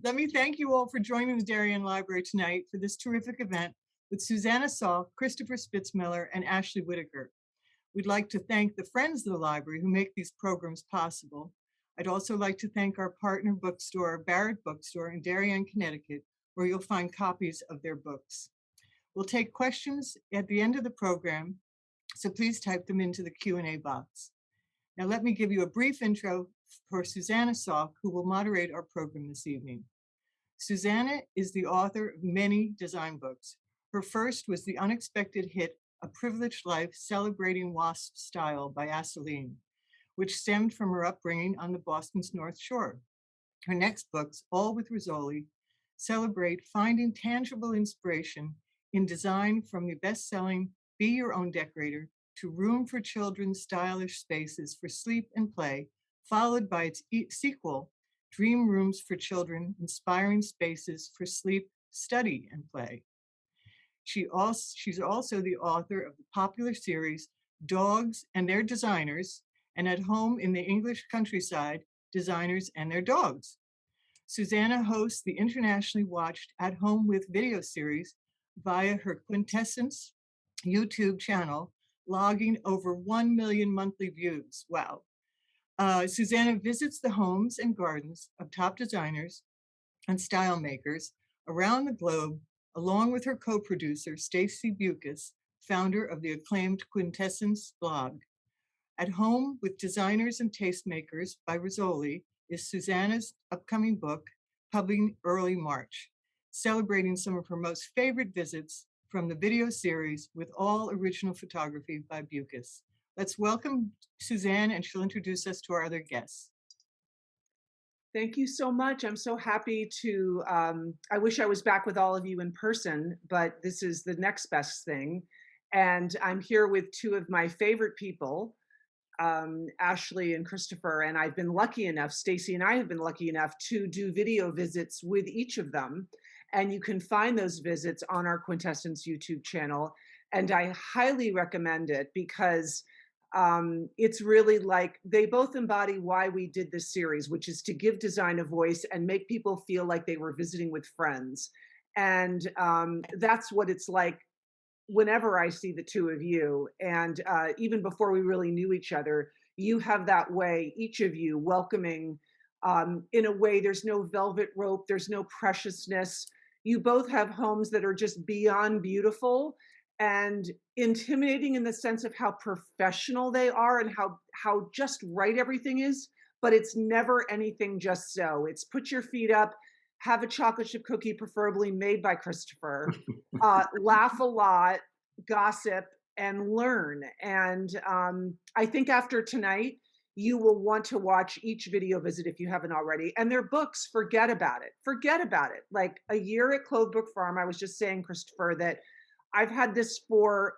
Let me thank you all for joining the Darien Library tonight for this terrific event with Susanna Salk, Christopher Spitzmiller, and Ashley Whittaker. We'd like to thank the friends of the library who make these programs possible. I'd also like to thank our partner bookstore, Barrett Bookstore in Darien, Connecticut, where you'll find copies of their books. We'll take questions at the end of the program, so please type them into the Q&A box. Now let me give you a brief intro for Susanna Salk, who will moderate our program this evening. Susanna is the author of many design books. Her first was the unexpected hit, A Privileged Life Celebrating WASP Style by Asseline, which stemmed from her upbringing on the Boston's North Shore. Her next books, all with Rizzoli, celebrate finding tangible inspiration in design, from the best-selling Be Your Own Decorator to Room for Children's stylish spaces for sleep and play, followed by its sequel, Dream Rooms for Children, inspiring spaces for sleep, study, and play. She's also the author of the popular series Dogs and Their Designers, and At Home in the English Countryside, Designers and Their Dogs. Susanna hosts the internationally watched At Home with video series via her Quintessence YouTube channel, logging over 1 million monthly views. Wow. Susanna visits the homes and gardens of top designers and style makers around the globe, along with her co-producer, Stacy Bucas, founder of the acclaimed Quintessence blog. At Home with Designers and Tastemakers by Rizzoli is Susanna's upcoming book, publishing early March, celebrating some of her most favorite visits from the video series with all original photography by Bucas. Let's welcome Suzanne, and she'll introduce us to our other guests. Thank you so much. I'm so happy to, I wish I was back with all of you in person, but this is the next best thing. And I'm here with two of my favorite people, Ashley and Christopher, and I've been lucky enough, Stacy and I have been lucky enough to do video visits with each of them. And you can find those visits on our Quintessence YouTube channel. And I highly recommend it because it's really like they both embody why we did this series, which is to give design a voice and make people feel like they were visiting with friends. And that's what it's like whenever I see the two of you. And even before we really knew each other, you have that way, each of you welcoming in a way. There's no velvet rope, there's no preciousness. You both have homes that are just beyond beautiful and intimidating in the sense of how professional they are and how just right everything is, but it's never anything just so. It's put your feet up, have a chocolate chip cookie, preferably made by Christopher, laugh a lot, gossip, and learn. And I think after tonight, you will want to watch each video visit if you haven't already. And their books, forget about it. Forget about it. Like a year at Clove Brook Farm, I was just saying, Christopher, that I've had this for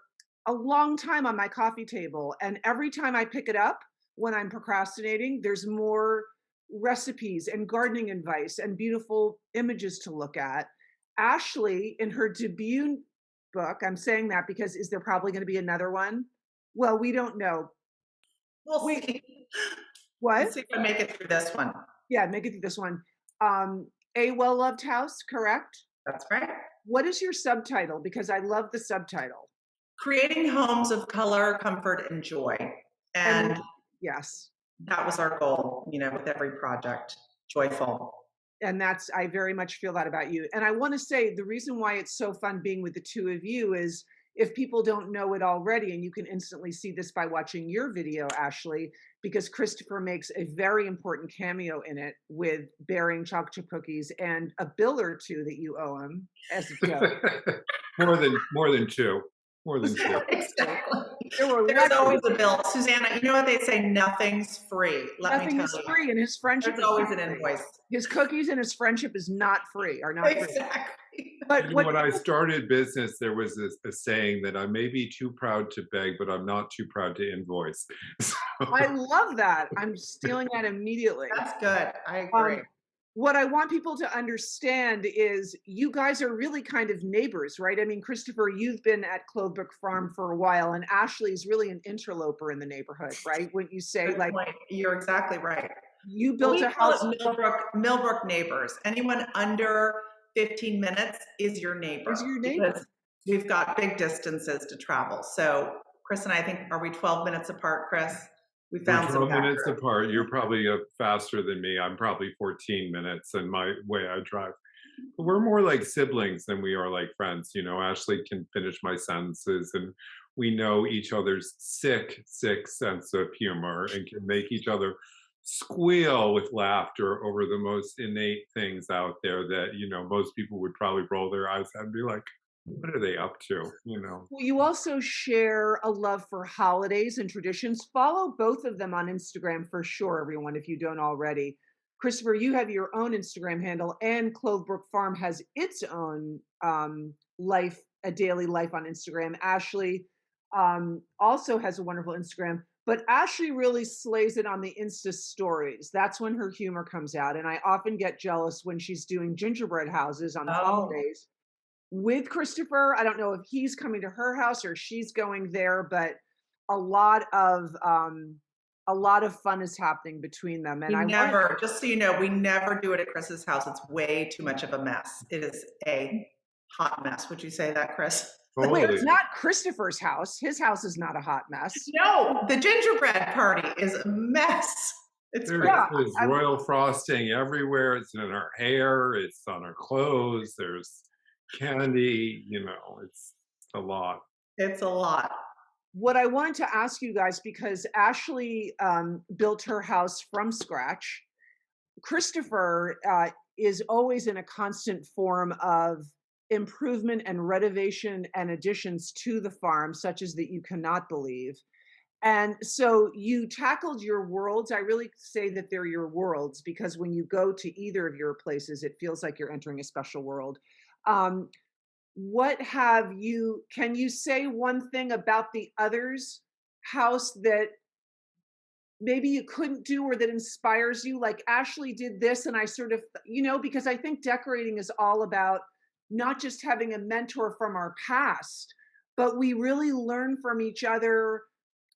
a long time on my coffee table. And every time I pick it up when I'm procrastinating, there's more recipes and gardening advice and beautiful images to look at. Ashley, in her debut book, I'm saying that because is there probably going to be another one? Well, we don't know. We'll see. What? Let's see if I make it through this one. Yeah, make it through this one. A Well-Loved House, correct? That's right. What is your subtitle? Because I love the subtitle. Creating homes of color, comfort, and joy. And yes, that was our goal, with every project, joyful. And I very much feel that about you. And I want to say the reason why it's so fun being with the two of you is if people don't know it already, and you can instantly see this by watching your video, Ashley, because Christopher makes a very important cameo in it with bearing chocolate chip cookies and a bill or two that you owe him as a joke. More than two. More than two. Exactly. There's always a bill. Susanna, you know what they say? Nothing's free. Nothing's free, and his friendship is always an invoice. His cookies and his friendship is not free. Are not exactly. Free. But when I started business, there was a saying that I may be too proud to beg, but I'm not too proud to invoice. So. I love that. I'm stealing that immediately. That's good. I agree. What I want people to understand is you guys are really kind of neighbors, right? I mean, Christopher, you've been at Clove Brook Farm for a while, and Ashley's really an interloper in the neighborhood, right? Wouldn't you say? Good point. You're exactly right. You built We a call house. it Millbrook neighbors. Anyone under 15 minutes is your neighbor. Is your neighbor. Because we've got big distances to travel. So Chris and I think, are we 12 minutes apart, Chris? We We're found some 12 minutes background. apart. You're probably faster than me. I'm probably 14 minutes in my way I drive. But we're more like siblings than we are like friends. You know, Ashley can finish my sentences, and we know each other's sick sense of humor and can make each other squeal with laughter over the most innate things out there that, you know, most people would probably roll their eyes at and be like, what are they up to? You know. Well, you also share a love for holidays and traditions. Follow both of them on Instagram for sure, everyone, if you don't already. Christopher, you have your own Instagram handle, and Clove Brook Farm has its own life, a daily life on Instagram. Ashley also has a wonderful Instagram, but Ashley really slays it on the Insta stories. That's when her humor comes out. And I often get jealous when she's doing gingerbread houses on the holidays with Christopher. I don't know if he's coming to her house or she's going there, but a lot of fun is happening between them. And Just so you know, we never do it at Chris's house. It's way too much of a mess. It is a hot mess. Would you say that, Chris? Wait, Totally. it's not Christopher's house. His house is not a hot mess. No, the gingerbread party is a mess. It's There's, great. there's royal frosting everywhere. It's in our hair. It's on our clothes. There's candy. You know, it's a lot. It's a lot. What I wanted to ask you guys, because Ashley built her house from scratch, Christopher is always in a constant form of improvement and renovation and additions to the farm, such as that you cannot believe. And so you tackled your worlds. I really say that they're your worlds, because when you go to either of your places, it feels like you're entering a special world. Can you say one thing about the other's house that maybe you couldn't do, or that inspires you? Like, Ashley did this, and I sort of, because I think decorating is all about not just having a mentor from our past, but we really learn from each other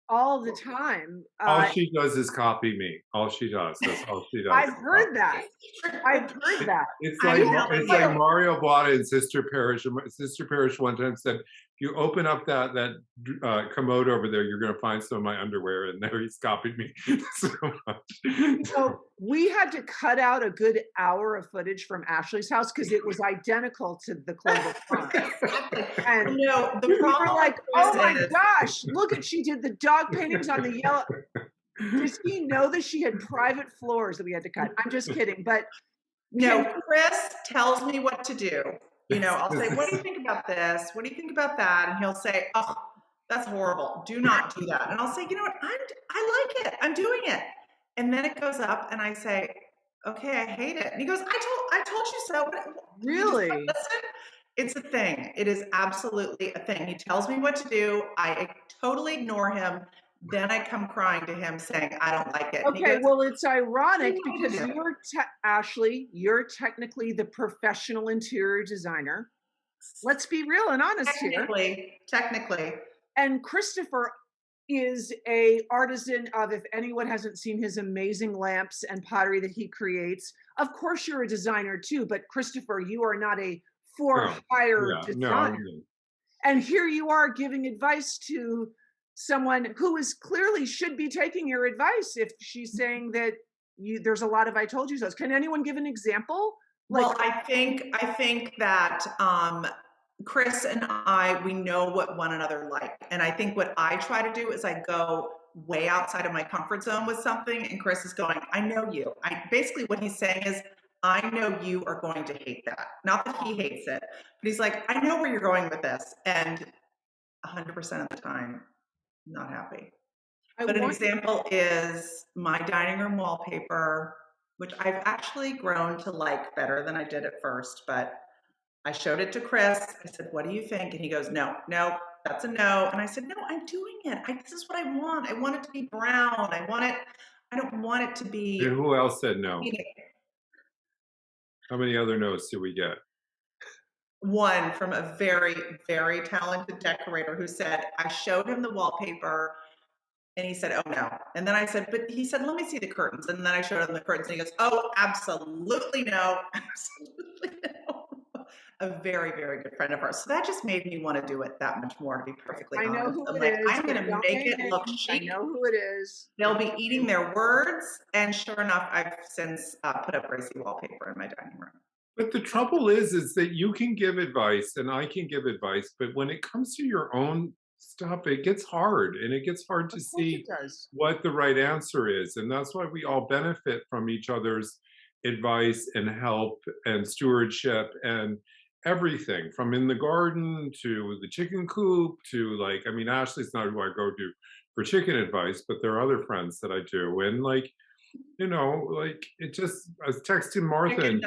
all the time. All she does is copy me. All she does. That's all she does. I've heard that. I've heard that. It's like Mario Bada in Sister Parish. Sister Parish one time said, if you open up that commode over there, you're going to find some of my underwear. And there he's copied me so much. So we had to cut out a good hour of footage from Ashley's house because it was identical to the Clove Brook Farm. And No, the we were problem like, with oh Chris my is- gosh, look at, she did the dog paintings on the yellow. Does he know that she had private floors that we had to cut? I'm just kidding. But No, Chris tells me what to do. I'll say, what do you think about this? What do you think about that? And he'll say, oh, that's horrible. Do not do that. And I'll say, you know what? I like it. I'm doing it. And then it goes up and I say, okay, I hate it. And he goes, I told you so. really, Listen. It's a thing. It is absolutely a thing. He tells me what to do. I totally ignore him. Then I come crying to him saying, I don't like it. okay, well, it's ironic "What do you because do?" Ashley, you're technically the professional interior designer. Let's be real and honest here. Technically. And Christopher is a artisan of, if anyone hasn't seen his amazing lamps and pottery that he creates, of course you're a designer too, but Christopher, you are not a for-hire designer. And here you are giving advice to someone who is clearly should be taking your advice if she's saying that there's a lot of I told you so's. Can anyone give an example? Well, I think that Chris and we know what one another like. And I think what I try to do is I go way outside of my comfort zone with something, and Chris is going, I know you. Basically what he's saying is, I know you are going to hate that. Not that he hates it, but he's like, I know where you're going with this. And 100% of the time, not happy. But an example is my dining room wallpaper, which I've actually grown to like better than I did at first. But I showed it to Chris. I said, what do you think? And he goes, no, that's a no. And I said, no, I'm doing it. This is what I want. I want it to be brown. I don't want it to be. And who else said no? How many other no's did we get? One from a very, very talented decorator who said, I showed him the wallpaper And he said, oh no. And then I said, but he said, let me see the curtains. And then I showed him the curtains and he goes, oh, absolutely no. Absolutely no. A very, very good friend of ours. So that just made me want to do it that much more, to be perfectly I know honest. who I'm it like, is. I'm going to Don't make name it look names. I chic. know who it is. They'll be eating their words. And sure enough, I've since put up Gracie wallpaper in my dining room. But the trouble is that you can give advice and I can give advice, but when it comes to your own stuff, it gets hard and it gets hard to Of course it see does. what the right answer is. And that's why we all benefit from each other's advice and help and stewardship and everything from in the garden to the chicken coop to like, I mean, Ashley's not who I go to for chicken advice, but there are other friends that I do. And like, like it just, I was texting Martha and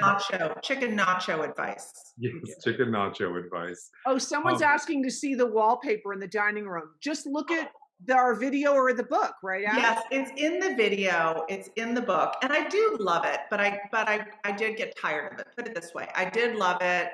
Chicken nacho advice. yes, chicken nacho advice. Oh, someone's Um, asking to see the wallpaper in the dining room. Just look at our video or the book, right, Ash? Yes, it's in the video, it's in the book, and I do love it, but I did get tired of it. Put it this way, I did love it,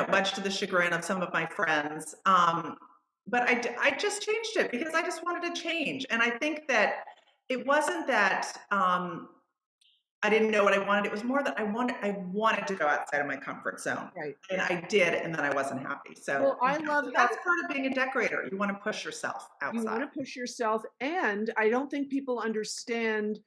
much to the chagrin of some of my friends. But I just changed it because I just wanted to change, and I think that it wasn't that I didn't know what I wanted. It was more that I wanted to go outside of my comfort zone. Right. And I did, and then I wasn't happy. So Well, I love how that's part of being a decorator. You want to push yourself you want outside. to push yourself, and I don't think people understand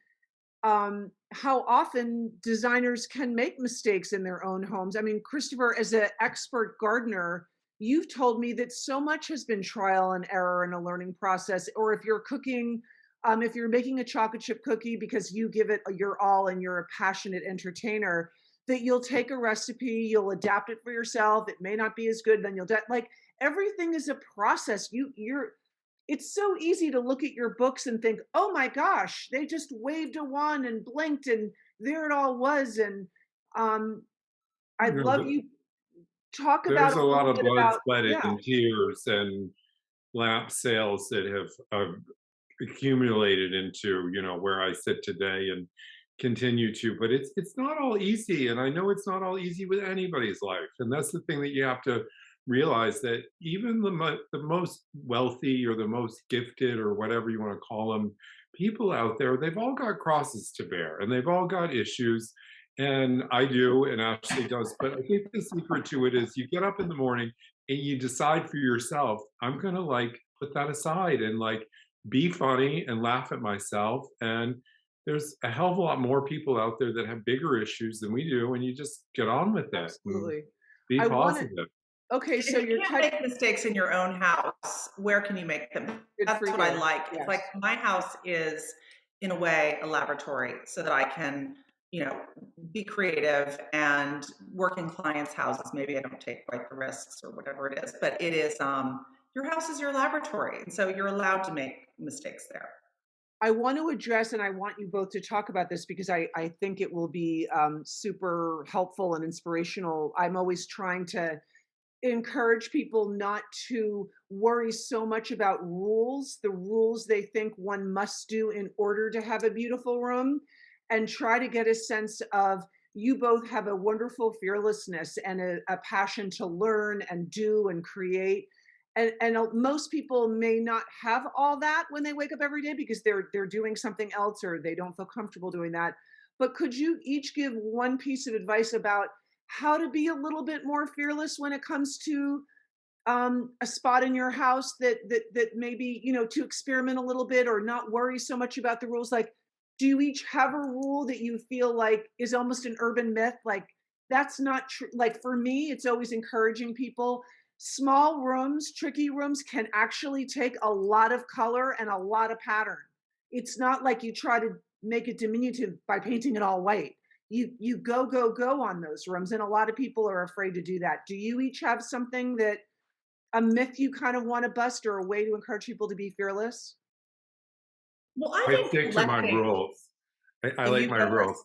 how often designers can make mistakes in their own homes. I mean, Christopher, as an expert gardener, you've told me that so much has been trial and error and a learning process. Or if you're cooking, if you're making a chocolate chip cookie because you give it your all and you're a passionate entertainer, that you'll take a recipe, you'll adapt it for yourself. It may not be as good, then like everything is a process. It's so easy to look at your books and think, oh my gosh, they just waved a wand and blinked and there it all was. And I'd you know, love you talk about there's a a lot little of bit blood, about, sweat, yeah. and tears and lamp sales that have accumulated into where I sit today and continue to. But it's not all easy, and I know it's not all easy with anybody's life. And that's the thing that you have to realize, that even the most wealthy or the most gifted or whatever you want to call them people out there, they've all got crosses to bear and they've all got issues. And I do, and Ashley does. But I think the secret to it is you get up in the morning and you decide for yourself, I'm gonna like put that aside and like be funny and laugh at myself. And there's a hell of a lot more people out there that have bigger issues than we do, and you just get on with it and Absolutely. be I want to, positive. okay, so If you you're can't make mistakes in your own house, where can you make them? good That's for what I you. like. It's Yes. like my house is, in a way, a laboratory so that I can, be creative and work in clients' houses. Maybe I don't take quite the risks or whatever it is, but it is, your house is your laboratory. And so you're allowed to make mistakes there. I want to address, and I want you both to talk about this because I think it will be super helpful and inspirational. I'm always trying to encourage people not to worry so much about the rules they think one must do in order to have a beautiful room, and try to get a sense of, you both have a wonderful fearlessness and a passion to learn and do and create. And most people may not have all that when they wake up every day because they're doing something else or they don't feel comfortable doing that. But could you each give one piece of advice about how to be a little bit more fearless when it comes to a spot in your house that maybe, to experiment a little bit or not worry so much about the rules? Like, do you each have a rule that you feel like is almost an urban myth? Like, that's not true. Like, for me, it's always encouraging people. Small rooms, tricky rooms can actually take a lot of color and a lot of pattern. It's not like you try to make it diminutive by painting it all white. You go, go, go on those rooms. And a lot of people are afraid to do that. Do you each have something that, a myth you kind of want to bust or a way to encourage people to be fearless? Well, I I think stick to my rules. I you like my go rules. first.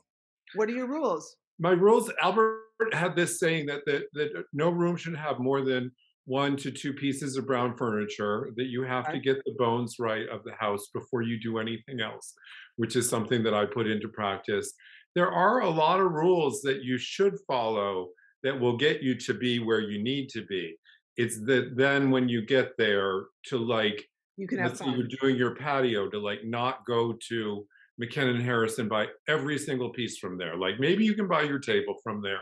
What are your rules? My rules, Albert had this saying that no room should have more than 1 to 2 pieces of brown furniture, that you have to Okay. get the bones right of the house before you do anything else, which is something that I put into practice. There are a lot of rules that you should follow that will get you to be where you need to be. It's that then when you get there to like You can have let's say you're fun. doing your patio, to like not go to McKinnon Harris and buy every single piece from there. Like maybe you can buy your table from there,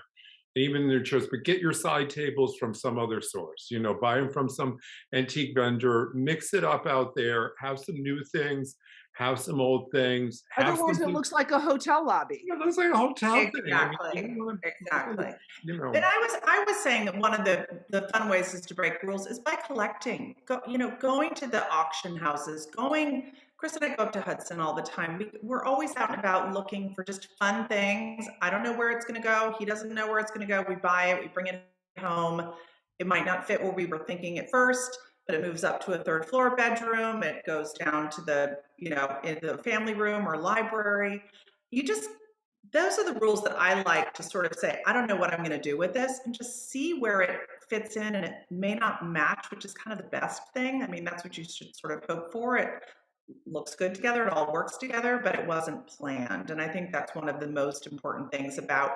even their chairs, but get your side tables from some other source. You know, buy them from some antique vendor, mix it up out there, have some new things, have some old things, have Otherwise, it something. looks like a hotel lobby. Yeah, looks like a hotel thing. I mean, you Exactly. don't want to, Exactly. you And know. I was saying that one of the fun ways is to break rules is by collecting. Going to the auction houses, Chris and I go up to Hudson all the time. We're always out and about looking for just fun things. I don't know where it's going to go. He doesn't know where it's going to go. We buy it, we bring it home. It might not fit where we were thinking at first, but it moves up to a third floor bedroom. It goes down to in the family room or library. You just Those are the rules that I like to sort of say, I don't know what I'm going to do with this, and just see where it fits in. And it may not match, which is kind of the best thing. I mean, that's what you should sort of hope for. It looks good together, it all works together, but it wasn't planned. And I think that's one of the most important things about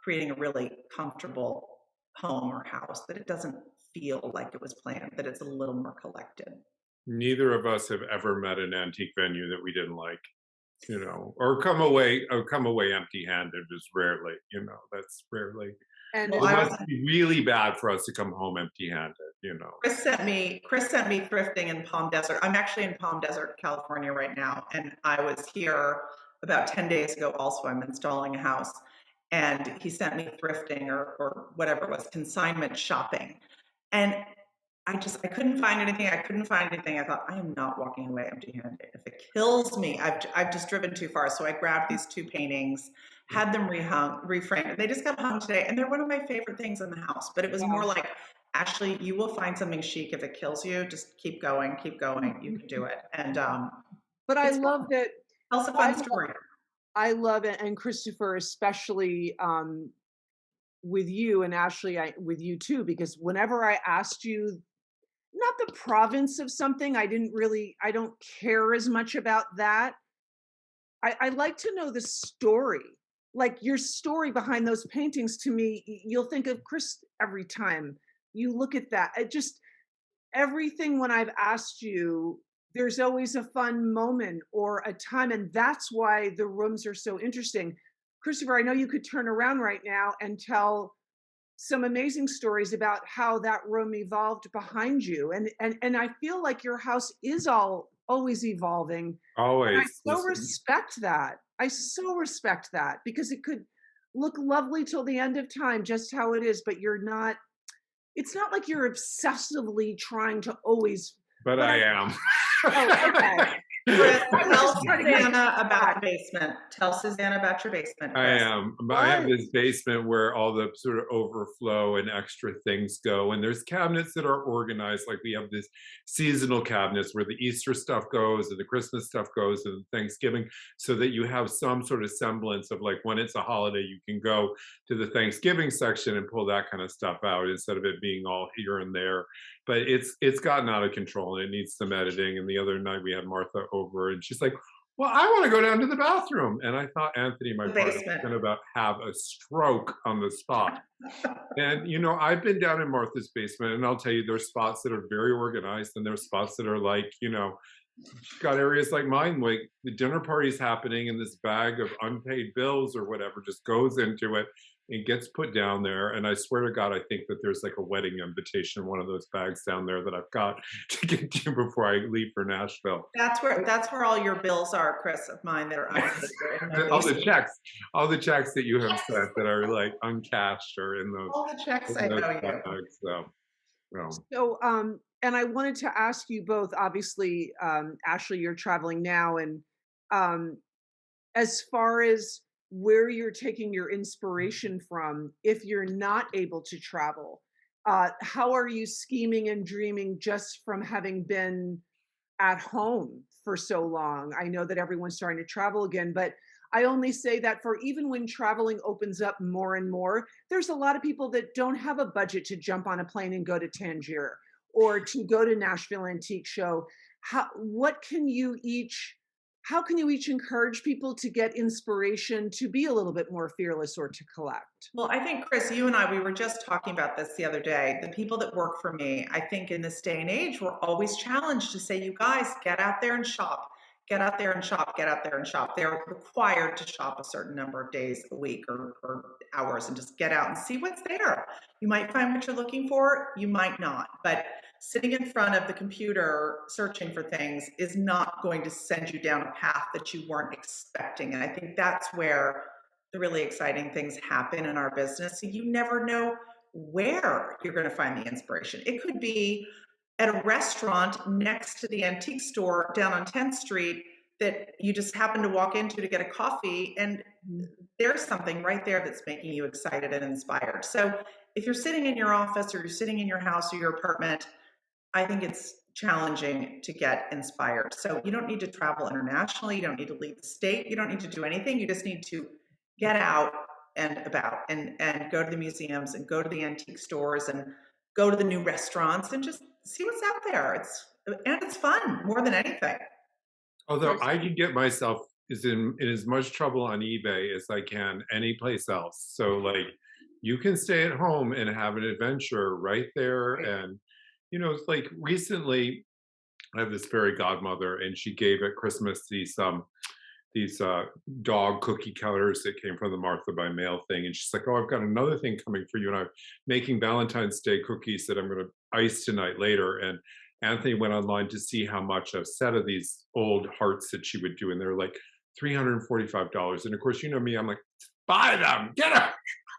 creating a really comfortable home or house, that it doesn't feel like it was planned, that it's a little more collected. Neither of us have ever met an antique venue that we didn't like, or come away empty-handed is rarely, that's rarely. And Well, It I has was to be really bad for us to come home empty-handed. Chris sent me thrifting in Palm Desert. I'm actually in Palm Desert, California right now, and I was here about 10 days ago also. I'm installing a house, and he sent me thrifting or whatever it was, consignment shopping. And I couldn't find anything. I couldn't find anything. I thought, I am not walking away empty-handed. If it kills me, I've just driven too far. So I grabbed these two paintings, had them reframed. They just got hung today, and they're one of my favorite things in the house. But it was more like, Ashley, you will find something chic if it kills you. Just keep going, keep going. You can do it. And but I it's love fun. that. Tell us a fun story. I love it, and Christopher, especially with you, and Ashley, with you too, because whenever I asked you, not the province of something, I don't care as much about that. I like to know the story, like your story behind those paintings. To me, you'll think of Chris every time you look at that. It just, everything when I've asked you, there's always a fun moment or a time, and that's why the rooms are so interesting. Christopher, I know you could turn around right now and tell some amazing stories about how that room evolved behind you, and I feel like your house is always evolving. And I Always. so Listen, respect that. I so respect that, because it could look lovely till the end of time, just how it is, but it's not like you're obsessively trying to always. but But I am. oh, okay. Chris, I was tell just trying to get Susanna about that. the basement. Tell Susanna about your basement, I Chris. am. I have Right. this basement where all the sort of overflow and extra things go. And there's cabinets that are organized. Like we have this seasonal cabinets where the Easter stuff goes and the Christmas stuff goes and Thanksgiving, so that you have some sort of semblance of like when it's a holiday, you can go to the Thanksgiving section and pull that kind of stuff out instead of it being all here and there. But it's gotten out of control and it needs some editing. And the other night we had Martha over and she's like, well, I want to go down to the bathroom. And I thought Anthony, my The partner, was basement. going to about have a stroke on the spot. And, I've been down in Martha's basement and I'll tell you, there's spots that are very organized and there's spots that are like, she's got areas like mine, like the dinner party's happening and this bag of unpaid bills or whatever just goes into it and gets put down there. And I swear to God, I think that there's like a wedding invitation in one of those bags down there that I've got to get to before I leave for Nashville. That's where all your bills are, Chris, of mine that are unpaid. They're in my all the basement. checks that you have sent that are like uncashed or in those, All the checks I in those owe you. bags. So, So, and I wanted to ask you both, obviously, Ashley, you're traveling now, and as far as where you're taking your inspiration from, if you're not able to travel, how are you scheming and dreaming just from having been at home for so long? I know that everyone's starting to travel again, but I only say that for even when traveling opens up more and more, there's a lot of people that don't have a budget to jump on a plane and go to Tangier or to go to Nashville Antique Show. What can you each how can you each encourage people to get inspiration to be a little bit more fearless or to collect? Well, I think, Chris, you and I, we were just talking about this the other day. The people that work for me, I think in this day and age, we're always challenged to say, you guys, get out there and shop. Get out there and shop, get out there and shop. They're required to shop a certain number of days a week or hours and just get out and see what's there. You might find what you're looking for, you might not. But sitting in front of the computer searching for things is not going to send you down a path that you weren't expecting. And I think that's where the really exciting things happen in our business. So you never know where you're going to find the inspiration. It could be at a restaurant next to the antique store down on 10th Street that you just happen to walk into to get a coffee, and there's something right there that's making you excited and inspired. So if you're sitting in your office or you're sitting in your house or your apartment, I think it's challenging to get inspired. So you don't need to travel internationally. You don't need to leave the state. You don't need to do anything. You just need to get out and about and go to the museums and go to the antique stores and go to the new restaurants and just see what's out there. It's fun more than anything. Although I can get myself in as much trouble on eBay as I can any place else. So like you can stay at home and have an adventure right there. And it's like recently I have this fairy godmother and she gave at Christmas these dog cookie cutters that came from the Martha by Mail thing. And she's like, oh, I've got another thing coming for you. And I'm making Valentine's Day cookies that I'm going to ice tonight later. And Anthony went online to see how much a set of these old hearts that she would do. And they're like $345. And of course, you know me, I'm like, buy them, get them.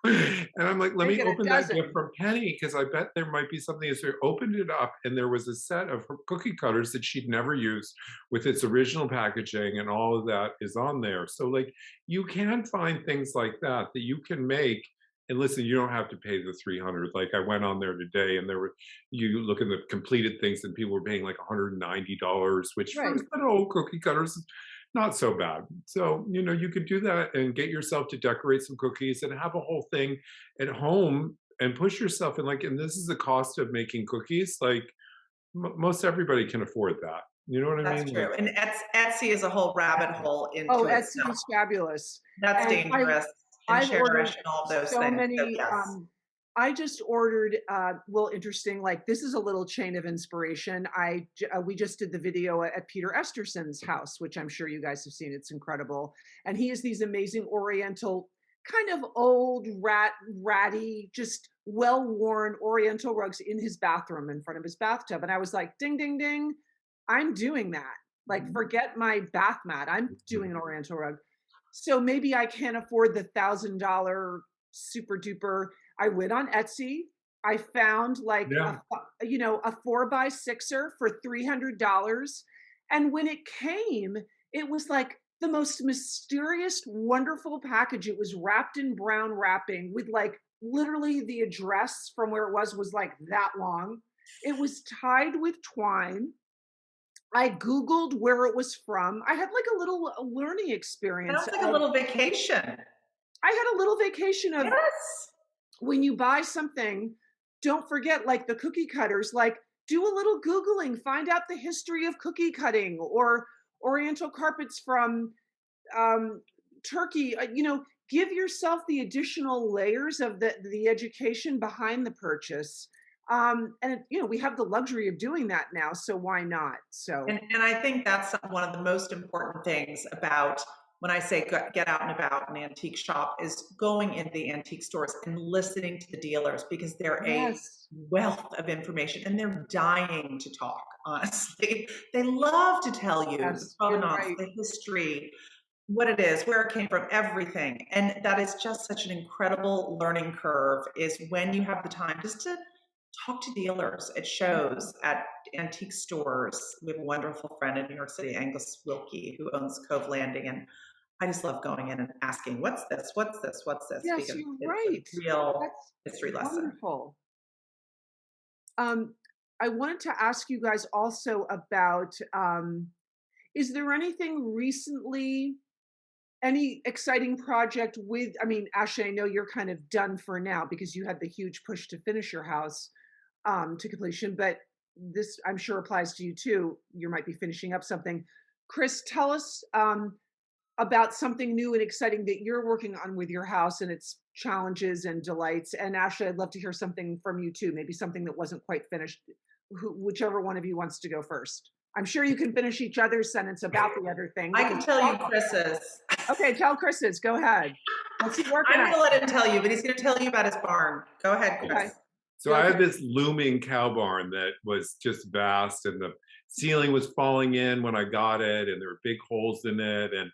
And I'm like, let me open that gift from Penny, because I bet there might be something. So I opened it up and there was a set of her cookie cutters that she'd never used with its original packaging, and all of that is on there. So like you can find things like that you can make. And listen, you don't have to pay the 300. Like I went on there today and you look at the completed things and people were paying like $190, which for old cookie cutters is not so bad. So, you could do that and get yourself to decorate some cookies and have a whole thing at home and push yourself in and this is the cost of making cookies. Like most everybody can afford that. You know what I mean? That's true. And Etsy is a whole rabbit hole into Etsy is fabulous. That's dangerous. I've ordered all those so things. many. So, yes. I just ordered. Well, interesting. Like this is a little chain of inspiration. We just did the video at Peter Esterson's house, which I'm sure you guys have seen. It's incredible, and he has these amazing Oriental, kind of old, ratty, just well-worn Oriental rugs in his bathroom in front of his bathtub. And I was like, ding, ding, ding, I'm doing that. Like, forget my bath mat. I'm doing an Oriental rug. So maybe I can't afford the $1,000 super duper. I went on Etsy. I found a 4x6er for $300. And when it came, it was like the most mysterious, wonderful package. It was wrapped in brown wrapping with like literally the address from where it was like that long. It was tied with twine. I Googled where it was from. I had like a little learning experience. Sounds like a little vacation. I had a little vacation of when you buy something, don't forget like the cookie cutters, like do a little Googling, find out the history of cookie cutting or Oriental carpets from Turkey. Give yourself the additional layers of the education behind the purchase. And we have the luxury of doing that now, so why not? So and I think that's one of the most important things about when I say get out and about an antique shop is going into the antique stores and listening to the dealers, because they're a wealth of information and they're dying to talk. Honestly, they love to tell you the provenance, the history, what it is, where it came from, everything. And that is just such an incredible learning curve, is when you have the time just to talk to dealers at shows, at antique stores. We have a wonderful friend in New York City, Angus Wilkie, who owns Cove Landing. And I just love going in and asking, what's this? What's this? What's this? Yes, because you're it's right. a real That's history lesson. Wonderful. I wanted to ask you guys also about, is there anything recently, any exciting project with, Ashley, I know you're kind of done for now because you had the huge push to finish your house to completion, but this I'm sure applies to you too. You might be finishing up something. Chris, tell us about something new and exciting that you're working on with your house and its challenges and delights. And Ashley, I'd love to hear something from you too, maybe something that wasn't quite finished. Whichever one of you wants to go first. I'm sure you can finish each other's sentence about the other thing. I can tell you Chris's. Okay, tell Chris's. Go ahead. What's he working I'm on? gonna let him tell you, but he's gonna tell you about his barn. Go ahead, Chris. Okay. So I had this looming cow barn that was just vast, and the ceiling was falling in when I got it, and there were big holes in it. And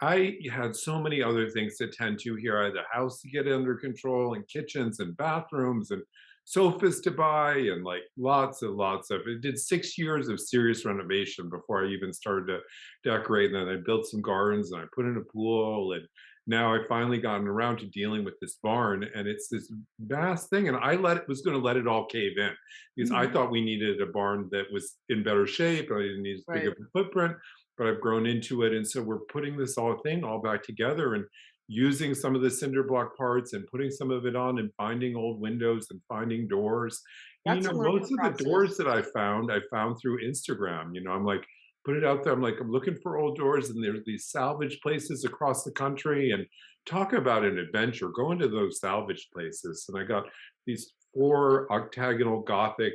I had so many other things to tend to here. I had a house to get under control, and kitchens and bathrooms and sofas to buy, and like lots and lots of it. Did 6 years of serious renovation before I even started to decorate. And then I built some gardens, and I put in a pool, and now I've finally gotten around to dealing with this barn, and it's this vast thing. And I was going to let it all cave in because I thought we needed a barn that was in better shape. I didn't need as big of a footprint, but I've grown into it. And so we're putting this thing all back together and using some of the cinder block parts and putting some of it on and finding old windows and finding doors. And, That's you a know, learning most of the process. doors that I found through Instagram. You know, I'm like, put it out there. I'm like, I'm looking for old doors, and there's these salvage places across the country. And talk about an adventure. Go into those salvage places. And I got these 4 octagonal Gothic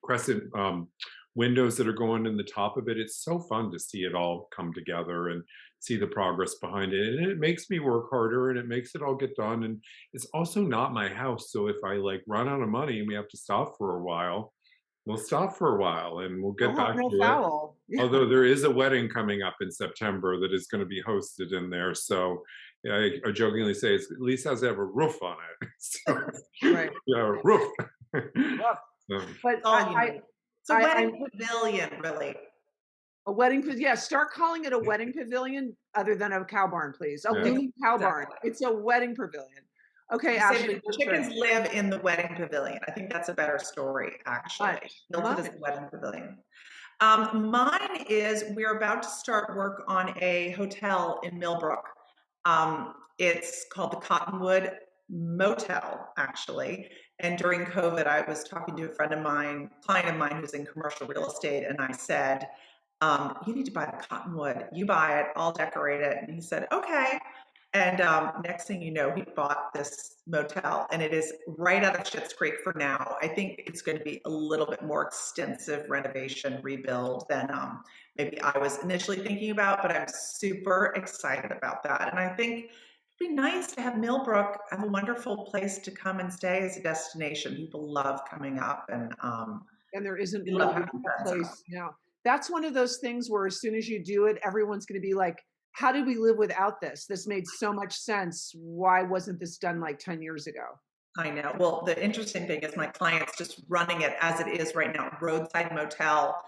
crescent windows that are going in the top of it. It's so fun to see it all come together and see the progress behind it. And it makes me work harder, and it makes it all get done. And it's also not my house. So if I like run out of money and we have to stop for a while, we'll stop for a while and we'll No get harm, back no to it. foul. Yeah. Although there is a wedding coming up in September that is going to be hosted in there. So I jokingly say it at least has to have a roof on it. So, Right. yeah, a roof. Rough. So, But All you need. It's a I- wedding pavilion, really. a wedding, yeah, start calling it a wedding pavilion other than a cow barn, please. A Yeah. looming cow barn. Exactly. It's a wedding pavilion. Okay, You say Ashley. the chickens live in the wedding pavilion. I think that's a better story, actually. Built it as a wedding pavilion. Mine is we're about to start work on a hotel in Millbrook. It's called the Cottonwood Motel, actually. And during COVID, I was talking to a client of mine who's in commercial real estate, and I said, you need to buy the Cottonwood. You buy it, I'll decorate it. And he said, okay. And next thing you know, he bought this motel, and it is right out of Schitt's Creek for now. I think it's going to be a little bit more extensive renovation, rebuild than maybe I was initially thinking about, but I'm super excited about that. And I think it'd be nice to have Millbrook have a wonderful place to come and stay as a destination. People love coming up, and there isn't we love really having a friends place now. That's one of those things where as soon as you do it, everyone's going to be like, how did we live without this? This made so much sense. Why wasn't this done like 10 years ago? I know. Well, the interesting thing is my client's just running it as it is right now, roadside motel,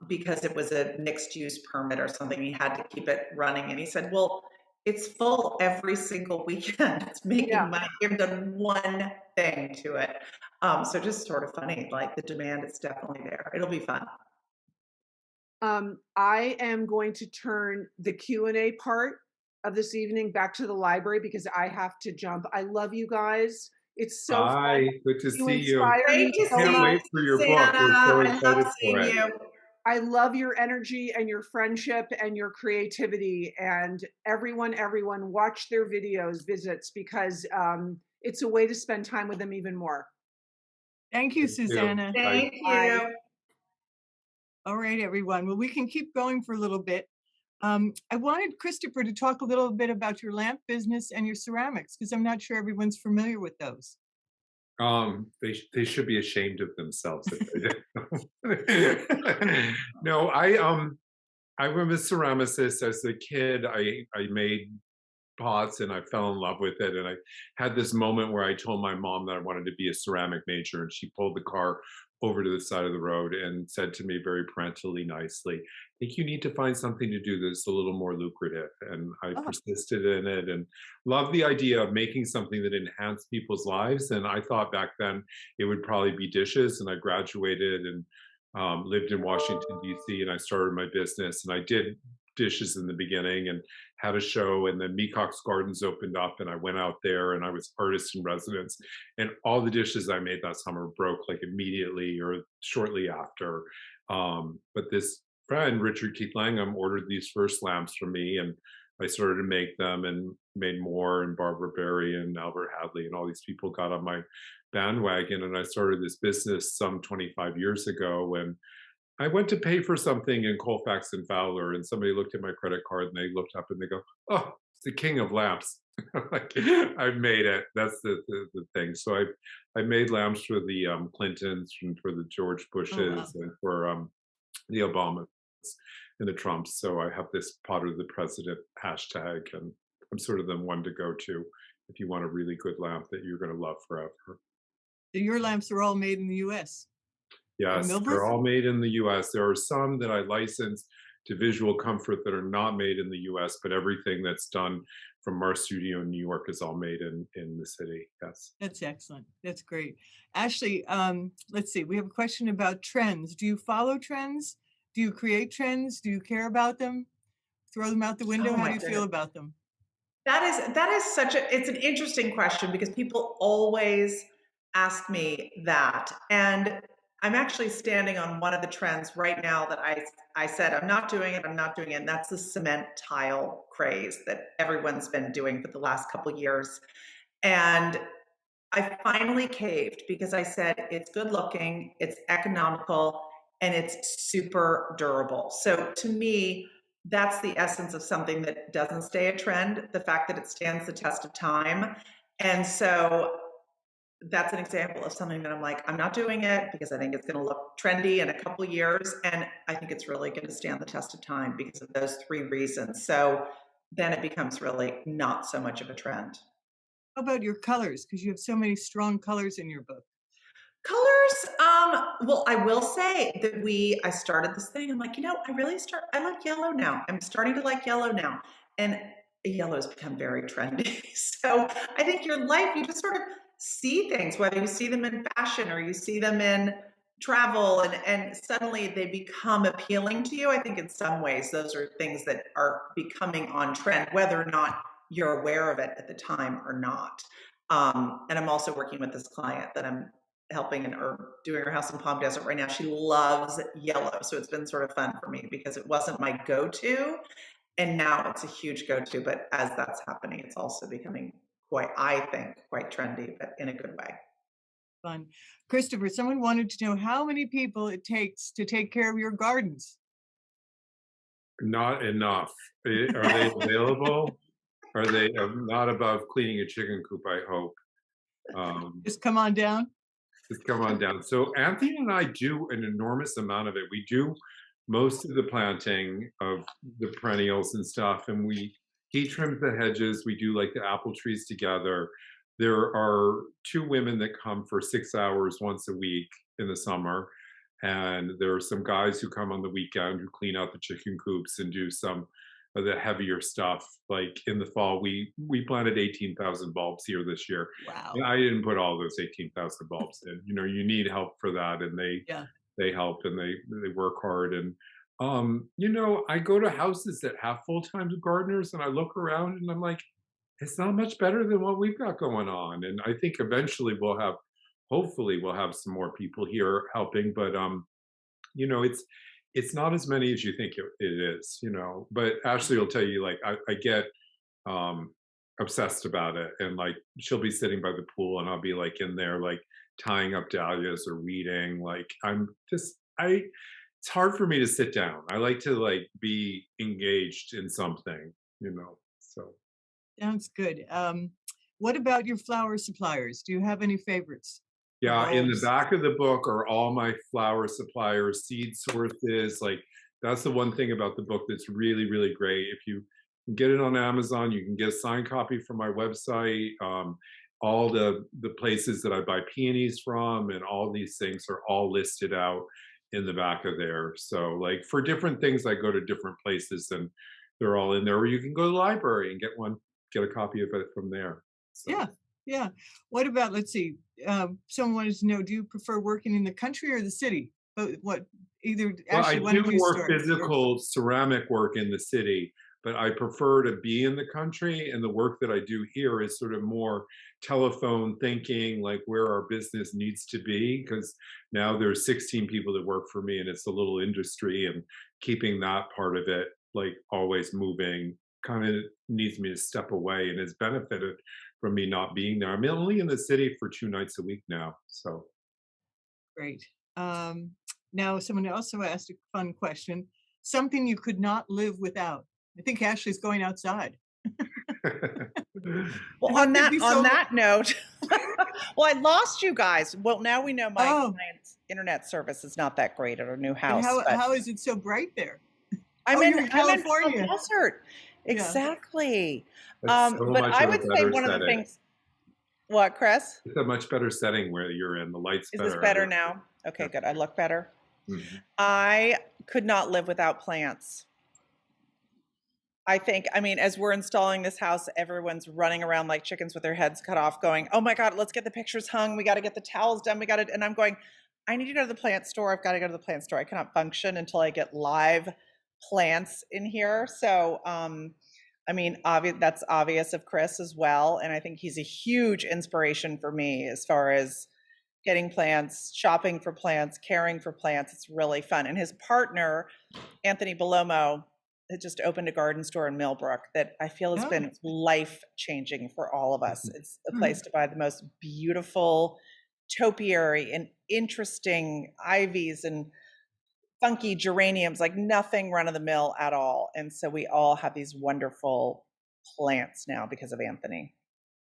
because it was a mixed use permit or something. He had to keep it running. And he said, well, it's full every single weekend. It's making money. You've done one thing to it. So just sort of funny, like the demand is definitely there. It'll be fun. I am going to turn the Q&A part of this evening back to the library because I have to jump. I love you guys. It's so fun. Good to see you. Great to see Can't you, wait for your book. We're Santa. so I excited love for seeing it. you. I love your energy and your friendship and your creativity, and everyone watch their videos, visits, because it's a way to spend time with them even more. Thank you, Susanna. Thank you. Bye. All right, everyone. Well, we can keep going for a little bit. I wanted Christopher to talk a little bit about your lamp business and your ceramics, because I'm not sure everyone's familiar with those. They should be ashamed of themselves if they didn't. No, I'm a ceramicist. As a kid, I made pots and I fell in love with it. And I had this moment where I told my mom that I wanted to be a ceramic major, and she pulled the car over to the side of the road and said to me very parentally nicely, I think you need to find something to do that's a little more lucrative. And I persisted in it and loved the idea of making something that enhanced people's lives. And I thought back then it would probably be dishes. And I graduated and lived in Washington, D.C., and I started my business. And I did dishes in the beginning and had a show, and then Meacock's Gardens opened up and I went out there and I was artist in residence, and all the dishes I made that summer broke like immediately or shortly after. But this friend, Richard Keith Langham, ordered these first lamps from me, and I started to make them and made more. And Barbara Berry and Albert Hadley and all these people got on my bandwagon. And I started this business some 25 years ago when I went to pay for something in Colfax and Fowler, and somebody looked at my credit card and they looked up and they go, "Oh, it's the king of lamps." Like, I've made it. That's the thing. So I made lamps for the Clintons and for the George Oh, wow. Bushes and for the Obamas and the Trumps. So I have this pot of the president hashtag, and I'm sort of the one to go to if you want a really good lamp that you're going to love forever. Your lamps are all made in the US. From Yes, they're Millbrook? all made in the US. There are some that I license to Visual Comfort that are not made in the US, but everything that's done from our studio in New York is all made in the city. Yes. That's excellent. That's great. Ashley, let's see. We have a question about trends. Do you follow trends? Do you create trends? Do you care about them? Throw them out the window? Oh How my do you feel goodness. about them? That is such a it's an interesting question because people always ask me that. And I'm actually standing on one of the trends right now that I said I'm not doing it, I'm not doing it. And that's the cement tile craze that everyone's been doing for the last couple years. And I finally caved because I said it's good looking, it's economical, and it's super durable. So to me, that's the essence of something that doesn't stay a trend, the fact that it stands the test of time. And so that's an example of something that I'm like, I'm not doing it because I think it's going to look trendy in a couple of years. And I think it's really going to stand the test of time because of those three reasons. So then it becomes really not so much of a trend. How about your colors? Because you have so many strong colors in your book. Colors, well, I will say that I started this thing. I'm like, I like yellow now. I'm starting to like yellow now. And yellow has become very trendy. So I think your life, you just sort of see things, whether you see them in fashion or you see them in travel, and suddenly they become appealing to you. I think in some ways, those are things that are becoming on trend, whether or not you're aware of it at the time or not. And I'm also working with this client that I'm helping or doing her house in Palm Desert right now. She loves yellow. So it's been sort of fun for me because it wasn't my go-to. And now it's a huge go-to. But as that's happening, it's also becoming I think, quite trendy, but in a good way. Fun. Christopher, someone wanted to know how many people it takes to take care of your gardens. Not enough. Are they available? Are they not above cleaning a chicken coop, I hope. Just come on down. Just come on down. So Anthony and I do an enormous amount of it. We do most of the planting of the perennials and stuff, and he trims the hedges. We do like the apple trees together. There are two women that come for 6 hours once a week in the summer, and there are some guys who come on the weekend who clean out the chicken coops and do some of the heavier stuff. Like in the fall, we planted 18,000 bulbs here this year. Wow. And I didn't put all those 18,000 bulbs in. You need help for that, and Yeah. they help and they work hard. And I go to houses that have full-time gardeners, and I look around and I'm like, it's not much better than what we've got going on. And I think eventually hopefully we'll have some more people here helping. But it's not as many as you think it is. But Ashley will tell you, like, I get obsessed about it, and like she'll be sitting by the pool and I'll be like in there like tying up dahlias or weeding. Like it's hard for me to sit down. I like to like be engaged in something, so. Sounds good. What about your flower suppliers? Do you have any favorites? Yeah, in the Bulbs? back of the book are all my flower suppliers, seed sources. Like, that's the one thing about the book that's really, really great. If you can get it on Amazon, you can get a signed copy from my website. All the places that I buy peonies from and all these things are all listed out in the back of there. So like for different things, I go to different places and they're all in there. Or you can go to the library and get a copy of it from there. So. Yeah, yeah. What about, let's see, someone wanted to know, do you prefer working in the country or the city? What, either, Well, Ashley, I why do don't you more start? physical ceramic work in the city. but I prefer to be in the country. And the work that I do here is sort of more telephone thinking, like where our business needs to be. Because now there's 16 people that work for me, and it's a little industry, and keeping that part of it like always moving kind of needs me to step away, and has benefited from me not being there. I'm only in the city for 2 nights a week now. So Great. Now, someone also asked a fun question. Something you could not live without. I think Ashley's going outside. Well, How on could that be on so- that note, well, I lost you guys. Well, now we know my Oh. client's internet service is not that great at our new And house. how is it so bright there? I'm Oh, in you're in I'm in full California. desert. Yeah. Exactly. that's so But much I of a would say better one of the setting. things. What, Chris? It's a much better setting where you're in. The lights Is better. this better everything. now? Okay, Yeah. good. I look better. Mhm. I could not live without plants. I think, I mean, as we're installing this house, everyone's running around like chickens with their heads cut off, going, "Oh my God, let's get the pictures hung. We got to get the towels done. We got to," and I'm going, I need to go to the plant store. I've got to go to the plant store. I cannot function until I get live plants in here. So, I mean, that's obvious of Chris as well. And I think he's a huge inspiration for me as far as getting plants, shopping for plants, caring for plants. It's really fun. And his partner, Anthony Belomo, had just opened a garden store in Millbrook that I feel has been life-changing for all of us. It's a place to buy the most beautiful topiary and interesting ivies and funky geraniums, like nothing run-of-the-mill at all. And so we all have these wonderful plants now because of Anthony.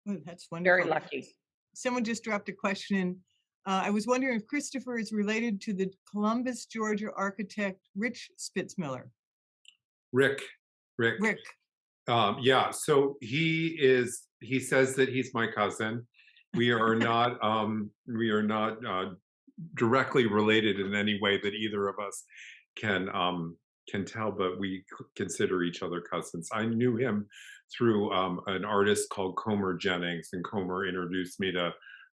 Oh, that's wonderful. Very lucky. Someone just dropped a question in. I was wondering if Christopher is related to the Columbus, Georgia architect Rich Spitzmiller. Rick. Yeah, so he says that he's my cousin. We are not directly related in any way that either of us can tell, but we consider each other cousins. I knew him through an artist called Comer Jennings, and Comer introduced me to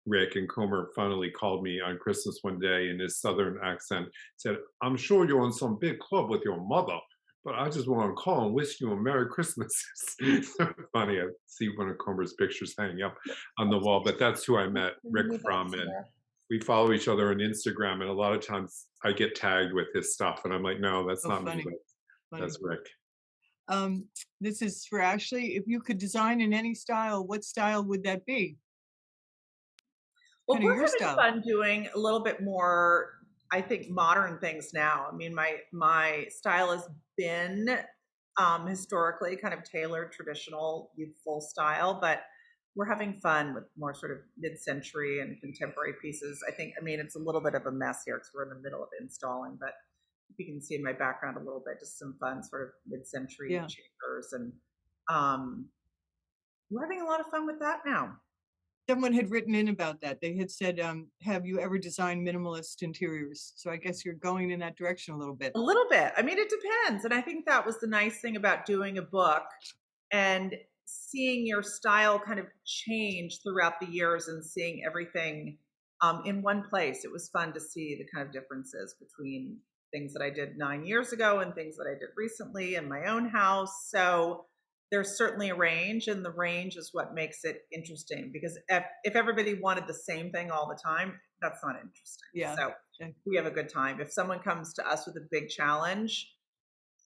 Rick, and Comer finally called me on Christmas one day in his southern accent, said, "I'm sure you're in some big club with your mother, but I just want to call and wish you a Merry Christmas." So funny. I see one of Comer's pictures hanging up on the wall, but that's who I met Rick from. And we follow each other on Instagram. And a lot of times I get tagged with his stuff. And I'm like, no, that's not funny. me. That's Rick. This is for Ashley. If you could design in any style, what style would that be? Well, Kinda we're your having style. fun doing a little bit more, I think, modern things now. I mean, my style has been historically kind of tailored, traditional, youthful style, but we're having fun with more sort of mid-century and contemporary pieces. I mean, it's a little bit of a mess here because we're in the middle of installing, but if you can see in my background a little bit, just some fun sort of mid-century chambers, and we're having a lot of fun with that now. Someone had written in about that. They had said, have you ever designed minimalist interiors? So I guess you're going in that direction a little bit. A little bit. I mean, it depends. And I think that was the nice thing about doing a book and seeing your style kind of change throughout the years and seeing everything in one place. It was fun to see the kind of differences between things that I did 9 years ago and things that I did recently in my own house. So there's certainly a range, and the range is what makes it interesting, because if everybody wanted the same thing all the time, that's not interesting. Yeah. So we have a good time. If someone comes to us with a big challenge,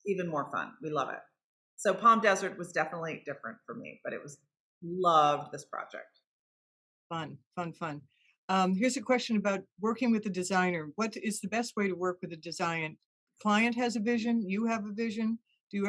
even more fun. We love it. So Palm Desert was definitely different for me, but loved this project. Fun. Here's a question about working with a designer. What is the best way to work with a design? Client has a vision, you have a vision. Do you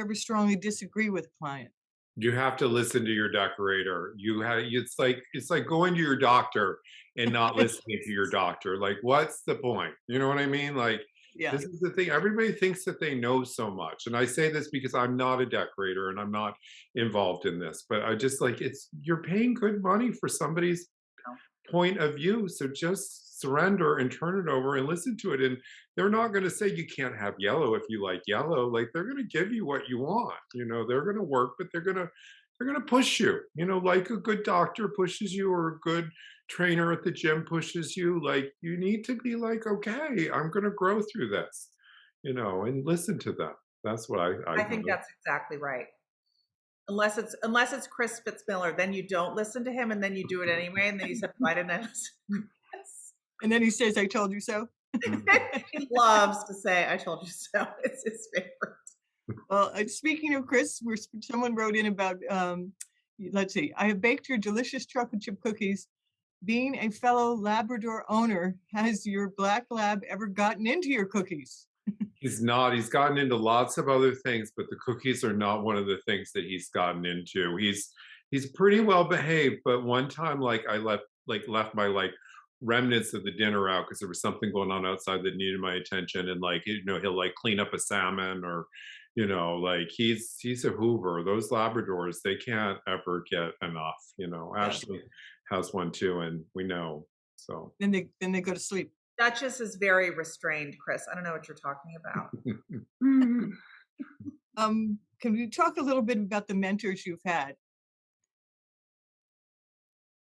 ever strongly disagree with a client? You have to listen to your decorator. It's like going to your doctor and not listening to your doctor. Like, what's the point? You know what I mean? Like, this is the thing. Everybody thinks that they know so much. And I say this because I'm not a decorator and I'm not involved in this, but I just like, you're paying good money for somebody's point of view. So just surrender and turn it over and listen to it. And they're not going to say you can't have yellow if you like yellow. Like, they're going to give you what you want. You know, they're going to work, but they're going to push you, you know, like a good doctor pushes you, or a good trainer at the gym pushes you. Like, you need to be like, okay, I'm going to grow through this, you know, and listen to them. That's what I think that's exactly right. Unless it's Chris Spitzmiller, then you don't listen to him, and then you do it anyway, and then you said, "Why didn't I listen to Chris?" And then he says, "I told you so." He loves to say, "I told you so." It's his favorite. Well, speaking of Chris, someone wrote in about, let's see, I have baked your delicious chocolate chip cookies. Being a fellow Labrador owner, has your black lab ever gotten into your cookies? He's not. He's gotten into lots of other things, but the cookies are not one of the things that he's gotten into. He's pretty well behaved, but one time, like I left my like remnants of the dinner out because there was something going on outside that needed my attention, and like he'll like clean up a salmon, or like he's a Hoover. Those Labradors, they can't ever get enough. Ashley has one too, and we know. So Then they go to sleep. Duchess is very restrained, Chris. I don't know what you're talking about. Can you talk a little bit about the mentors you've had?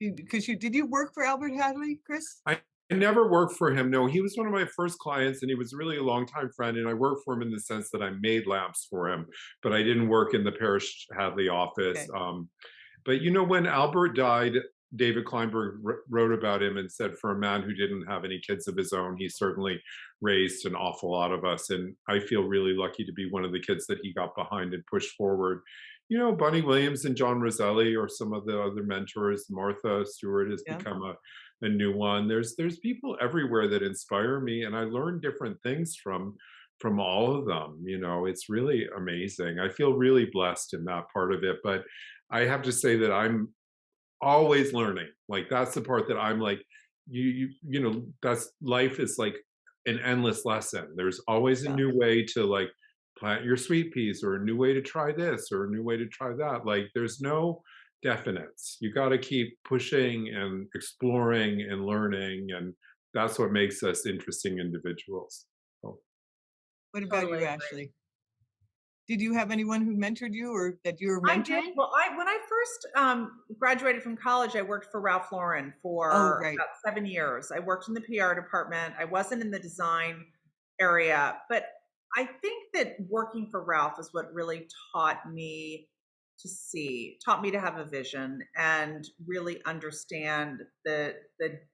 Because did you work for Albert Hadley, Chris? I never worked for him. No, he was one of my first clients, and he was really a longtime friend. And I worked for him in the sense that I made lamps for him, but I didn't work in the Parish Hadley office. Okay. But when Albert died, David Kleinberg wrote about him and said, for a man who didn't have any kids of his own, he certainly raised an awful lot of us. And I feel really lucky to be one of the kids that he got behind and pushed forward. Bunny Williams and John Roselli are some of the other mentors. Martha Stewart has become a new one. There's people everywhere that inspire me, and I learn different things from all of them. It's really amazing. I feel really blessed in that part of it. But I have to say that I'm always learning. Like, that's the part that I'm like, that's life is like an endless lesson. There's always a new way to like plant your sweet peas, or a new way to try this, or a new way to try that. Like, there's no definites. You got to keep pushing and exploring and learning, and that's what makes us interesting individuals. So. What about you, Ashley? Did you have anyone who mentored you, or that you were mentoring? I did. Well, when I first graduated from college, I worked for Ralph Lauren for about 7 years. I worked in the PR department. I wasn't in the design area, but I think that working for Ralph is what really taught me to have a vision and really understand the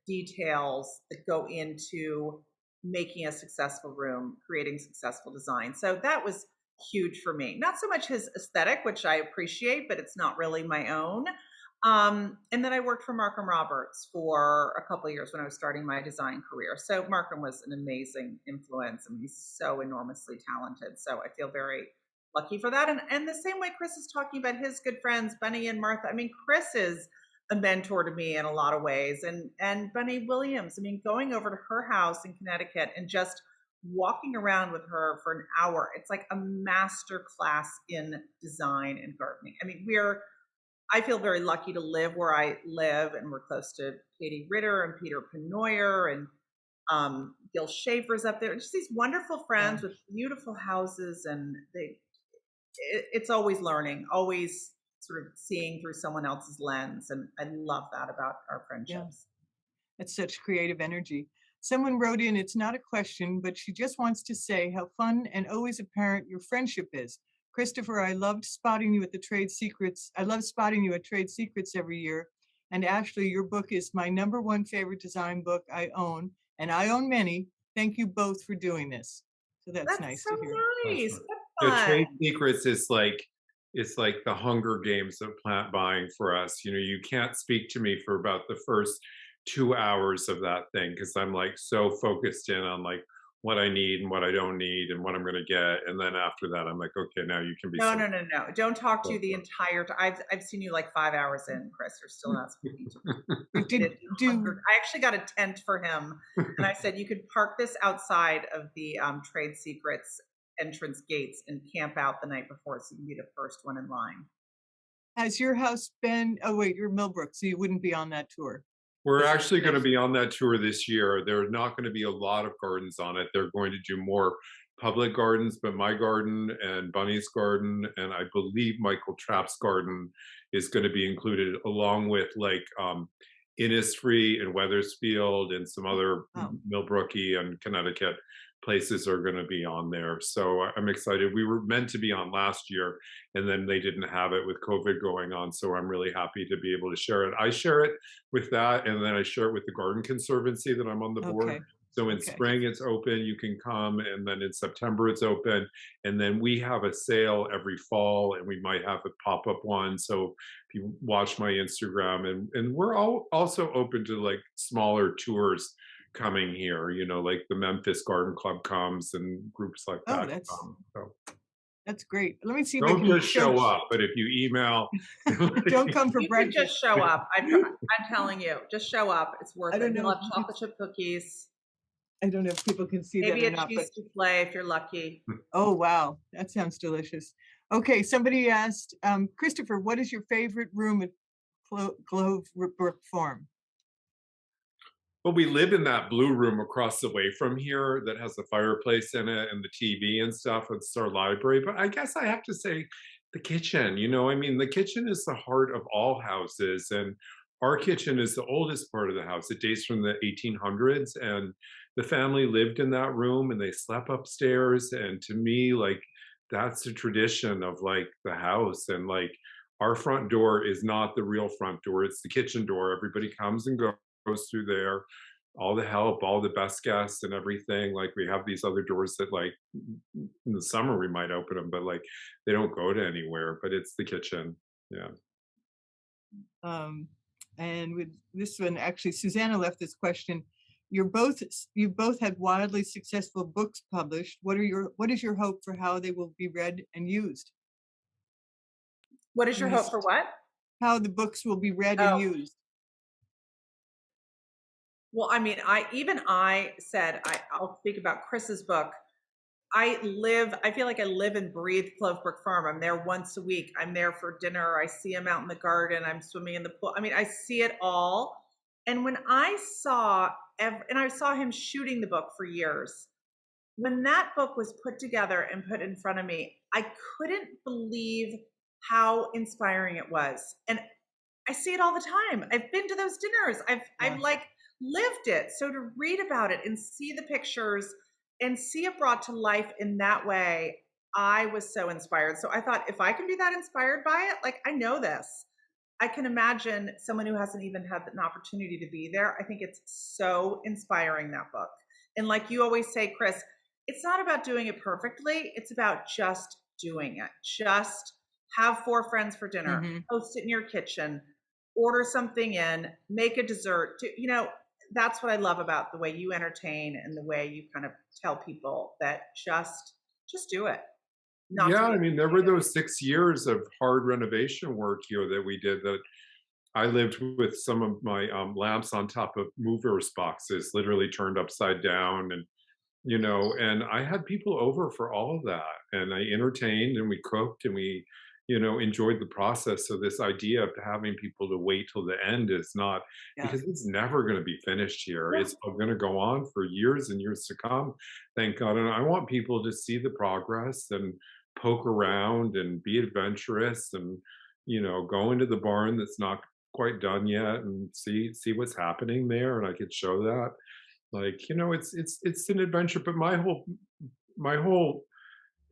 details that go into making a successful room, creating successful design. So that was huge for me. Not so much his aesthetic, which I appreciate, but it's not really my own. And then I worked for Markham Roberts for a couple of years when I was starting my design career. So Markham was an amazing influence, and he's so enormously talented. So I feel very lucky for that. And the same way Chris is talking about his good friends, Bunny and Martha. I mean, Chris is a mentor to me in a lot of ways. And Bunny Williams, I mean, going over to her house in Connecticut and just walking around with her for an hour, it's like a master class in design and gardening. I mean, I feel very lucky to live where I live, and we're close to Katie Ritter and Peter Penoyer and Gil Schaefer's up there. Just these wonderful friends with beautiful houses, and it's always learning, always sort of seeing through someone else's lens, and I love that about our friendships. That's such creative energy. Someone wrote in, it's not a question, but she just wants to say how fun and always apparent your friendship is. Christopher, I loved spotting you at the Trade Secrets. I love spotting you at Trade Secrets every year. And Ashley, your book is my #1 favorite design book I own, and I own many. Thank you both for doing this. So that's nice to hear. Nice. The Trade Secrets is like, it's like the Hunger Games of plant buying for us. You can't speak to me for about the first 2 hours of that thing, because I'm like so focused in on like what I need and what I don't need and what I'm going to get. And then after that, I'm like, okay, now you can be. No. Don't talk to you the entire time. I've seen you like 5 hours in, Chris. You're still not speaking to me. I actually got a tent for him, and I said you could park this outside of the Trade Secrets entrance gates and camp out the night before, so you can be the first one in line. Has your house been? Oh wait, you're Millbrook, so you wouldn't be on that tour. We're actually going to be on that tour this year. There's not going to be a lot of gardens on it. They're going to do more public gardens, but my garden and Bunny's garden, and I believe Michael Trapp's garden is going to be included, along with like Innisfree and Wethersfield and some other Millbrooky and Connecticut places are going to be on there. So I'm excited. We were meant to be on last year, and then they didn't have it with COVID going on. So I'm really happy to be able to share it. I share it with that, and then I share it with the Garden Conservancy that I'm on the board. Okay. So in Okay. spring it's open, you can come, and then in September it's open, and then we have a sale every fall, and we might have a pop-up one. So if you watch my Instagram, and we're all also open to like smaller tours coming here, you know, like the Memphis Garden Club comes and groups like Oh, that that's come. So great. Let me see if I don't can just show up, but if you email, Don't come for You could breakfast. just show up. I'm telling you, just show up. It's worth I don't it. know You'll if have you chocolate chip cookies, I don't know if people can see maybe that or a not, but cheese souffle if you're lucky. oh wow, that sounds delicious. Okay, somebody asked, Christopher, what is your favorite room at Clove Brook Farm? well, we live in that blue room across the way from here that has the fireplace in it and the TV and stuff. It's our library. But I guess I have to say the kitchen, you know, I mean, the kitchen is the heart of all houses. And our kitchen is the oldest part of the house. It dates from the 1800s. And the family lived in that room and they slept upstairs. And to me, like, that's the tradition of like the house. And like, our front door is not the real front door, it's the kitchen door. Everybody comes and goes through there, all the help, all the best guests and everything. Like we have these other doors that like in the summer we might open them, but like they don't go to anywhere, but it's the kitchen. Yeah. And with this one, actually, Susanna left this question. You both had wildly successful books published. What is your hope for how they will be read and used? What is your hope for what? How the books will be read Oh. and used. Well, I mean, I said, I'll speak about Chris's book. I feel like I live and breathe Clove Brook Farm. I'm there once a week. I'm there for dinner. I see him out in the garden. I'm swimming in the pool. I mean, I see it all. And when I saw him shooting the book for years, when that book was put together and put in front of me, I couldn't believe how inspiring it was. And I see it all the time. I've been to those dinners. I've like lived it. So to read about it and see the pictures and see it brought to life in that way, I was so inspired. So I thought, if I can be that inspired by it, like I know this, I can imagine someone who hasn't even had an opportunity to be there. I think it's so inspiring, that book. And like you always say, Chris, it's not about doing it perfectly. It's about just doing it. Just have 4 friends for dinner, host it in your kitchen, order something in, make a dessert. You know, that's what I love about the way you entertain and the way you kind of tell people that just do it. Yeah, I mean, there were those 6 years of hard renovation work here that we did, that I lived with some of my lamps on top of movers boxes, literally turned upside down, and you know, and I had people over for all of that, and I entertained and we cooked and we, you know, enjoyed the process. So this idea of having people to wait till the end is not, because it's never going to be finished here. It's going to go on for years and years to come, thank God. And I want people to see the progress and poke around and be adventurous and, you know, go into the barn that's not quite done yet and see what's happening there. And I could show that. Like, you know, it's an adventure, but my whole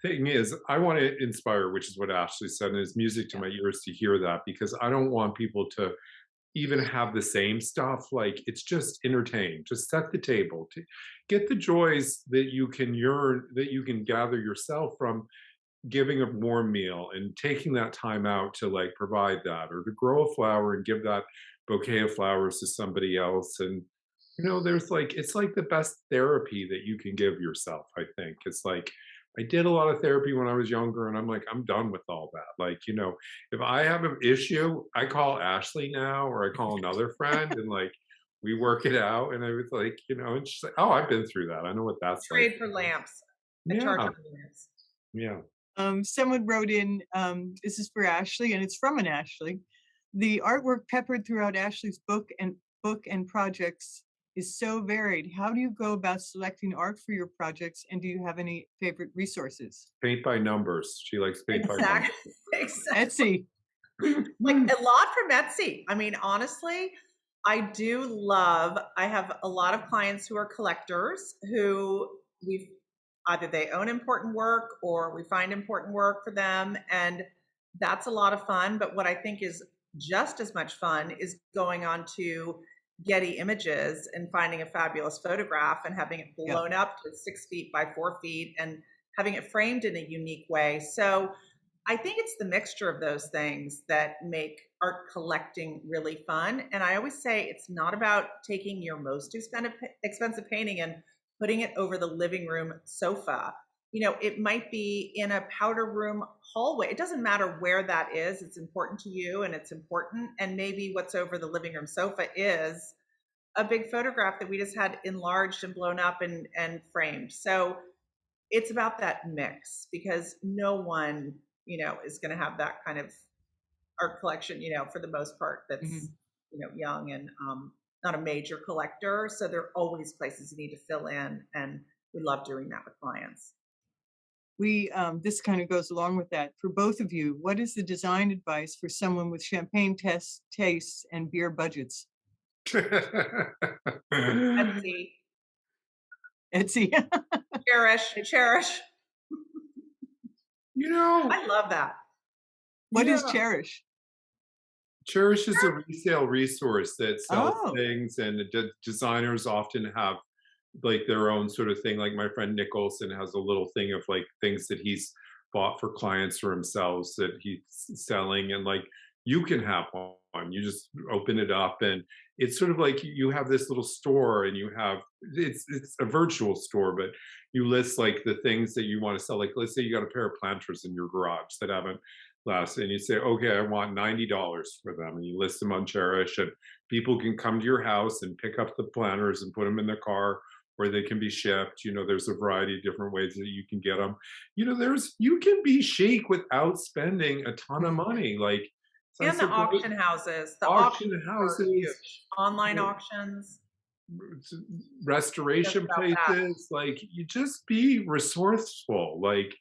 thing is I want to inspire, which is what Ashley said, and it's music to my ears to hear that, because I don't want people to even have the same stuff. Like, it's just entertain, just set the table, to get the joys that you can gather yourself from giving a warm meal and taking that time out to like provide that, or to grow a flower and give that bouquet of flowers to somebody else. And you know, there's like, it's like the best therapy that you can give yourself, I think. It's like, I did a lot of therapy when I was younger, and I'm like, I'm done with all that. Like, you know, if I have an issue, I call Ashley now, or I call another friend, and like, we work it out. And I was like, you know, and she's like, oh, I've been through that. I know what that's like. Trade for lamps. Charge for lamps. Yeah. Someone wrote in, this is for Ashley, and it's from an Ashley. The artwork peppered throughout Ashley's book and projects is so varied. How do you go about selecting art for your projects, and do you have any favorite resources? Paint by numbers. She likes paint by numbers. Exactly. Etsy. Like a lot from Etsy. I mean, honestly, I have a lot of clients who are collectors, who either they own important work or we find important work for them. And that's a lot of fun. But what I think is just as much fun is going on to Getty Images and finding a fabulous photograph and having it blown up to 6 feet by 4 feet and having it framed in a unique way. So I think it's the mixture of those things that make art collecting really fun. And I always say it's not about taking your most expensive painting and putting it over the living room sofa. You know, it might be in a powder room hallway. It doesn't matter where that is. It's important to you and it's important. And maybe what's over the living room sofa is a big photograph that we just had enlarged and blown up and framed. So it's about that mix, because no one, you know, is going to have that kind of art collection, you know, for the most part, that's, you know, young and not a major collector. So there are always places you need to fill in. And we love doing that with clients. This kind of goes along with that. For both of you, what is the design advice for someone with champagne tastes and beer budgets? Etsy. Cherish. You know, I love that. What is Cherish? Cherish is a resale resource that sells things, and designers often have like their own sort of thing. Like my friend Nicholson has a little thing of like things that he's bought for clients or himself that he's selling, and like you can have one. You just open it up and it's sort of like you have this little store, and you have it's a virtual store, but you list like the things that you want to sell. Like let's say you got a pair of planters in your garage that haven't lasted, and you say, okay, I want $90 for them, and you list them on Cherish, and people can come to your house and pick up the planters and put them in their car, or they can be shipped. You know, there's a variety of different ways that you can get them. You know, you can be chic without spending a ton of money. Like, and the auction houses, online auctions, restoration places, like you just be resourceful. Like,